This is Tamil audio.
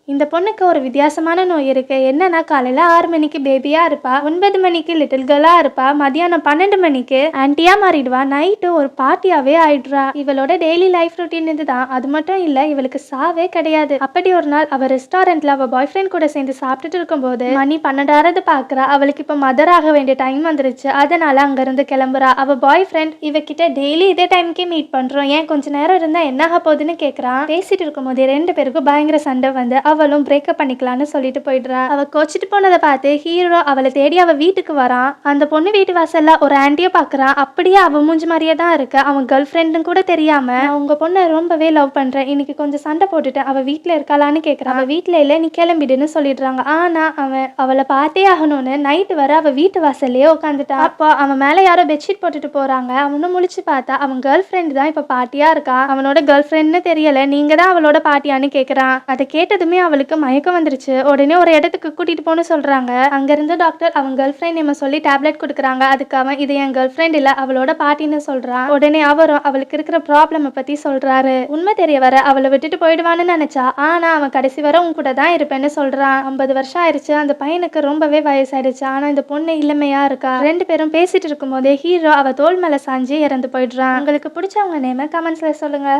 இந்த பொண்ணுக்கு ஒரு வித்தியாசமான நோய் இருக்கு. என்னன்னா காலையில 6 மணிக்கு பேபியா இருப்பா, 9 மணிக்கு லிட்டில் கேர்ளா இருப்பா, மதியானம் 12 மணிக்கு ஆன்ட்டியா மாறிடுவா, நைட்டு ஒரு பார்ட்டியாவே ஆயிடுறா. இவளோட டெய்லி லைஃப் ரொட்டீன் இதுதான். அது மட்டும் இல்ல, இவளுக்கு சாவே கிடையாது. அப்படி ஒரு நாள் அவ ரெஸ்டாரண்ட்ல அவ பாய் ஃப்ரெண்ட் கூட சேர்ந்து சாப்பிட்டுட்டு இருக்கும்போது மணி 12 பாக்குறா. அவளுக்கு இப்ப மதர் ஆக வேண்டிய டைம் வந்துருச்சு. அதனால அங்க இருந்து கிளம்புறா. அவ பாய் ஃப்ரெண்ட் இவகிட்ட டெய்லி இதே டைமுக்கே மீட் பண்றோம், ஏன் கொஞ்ச நேரம் இருந்தா என்ன ஆக போகுதுன்னு கேக்குறான். பேசிட்டு இருக்கும் போதே 2 பேருக்கும் பயங்கர சண்டை வந்து அவளும் பிரேக்கப் பண்ணிக்கலாம்னு சொல்லிட்டு போயிடுறா. அவ கோச்சிட்டு போனதை பார்த்து ஹீரோ அவளை தேடி அவ வீட்டுக்கு வரான். அந்த பொண்ணு வீட்டு வாசல்ல ஒரு ஆன்ட்டியை பாக்குறான். அப்படியே அவ மூஞ்சி மாதிரியே தான் இருக்கு. அவன் கேர்ள் ஃப்ரெண்டும் கூட தெரியாம, நான் உங்க பொண்ணை ரொம்பவே லவ் பண்றேன், இன்னைக்கு கொஞ்சம் சண்டை போட்டுட்டு அவ வீட்டுல இருக்காளான்னு கேக்குறான். அவ வீட்டுல இல்ல, நீ கிளம்பிடுன்னு சொல்லிடுறாங்க. ஆனா அவன் அவளை பார்த்தே ஆகணும்னு நைட்டு வர அவ வீட்டு வாசல்லையே உட்காந்துட்டான். அப்போ அவன் மேல யாரோ பெட்ஷீட் போட்டுட்டு போறாங்க. அவனும் முழிச்சு பார்த்தா அவன் கேர்ள் ஃப்ரெண்ட் தான் இப்ப பாட்டியா இருக்கா. அவனோட கேர்ள் ஃப்ரெண்ட்னு தெரியல, நீங்க தான் அவளோட பாட்டியான்னு கேக்குறான். அதை கேட்டதுமே அவளுக்கு மயக்கம் வந்துருச்சு. உடனே ஒரு இடத்துக்கு கூட்டிட்டு போன்னு சொல்றாங்க. அங்க இருந்து டாக்டர் அவன் கேர்ள் ஃப்ரெண்ட் நம்ம சொல்லி டேப்லெட் கொடுக்குறாங்க. அதுக்கு அவன் இது என் கேர்ள் ஃப்ரெண்ட் இல்ல, அவளோட பாட்டின்னு சொல்றான். உடனே அவரும் அவளுக்கு இருக்கிற ப்ராப்ளம் பத்தி சொல்றாரு. உண்மை தெரிய வர அவளை விட்டுட்டு போயிடுவான்னு நினைச்சா, ஆனா அவன் கடைசி வரை உன் கூட தான் இருப்பேன்னு சொல்றான். 50 வருஷம் ஆயிடுச்சு. அந்த பையனுக்கு ரொம்பவே வயசாயிடுச்சு. ஆனா இந்த பொண்ணு இளமையா இருக்கா. 2 பேரும் பேசிட்டு இருக்கும் போதே ஹீரோ அவ தோல் மேல சாஞ்சு இறந்து போயிடுறான். உங்களுக்கு பிடிச்சவங்க நேம கமெண்ட்ஸ்ல சொல்லுங்க.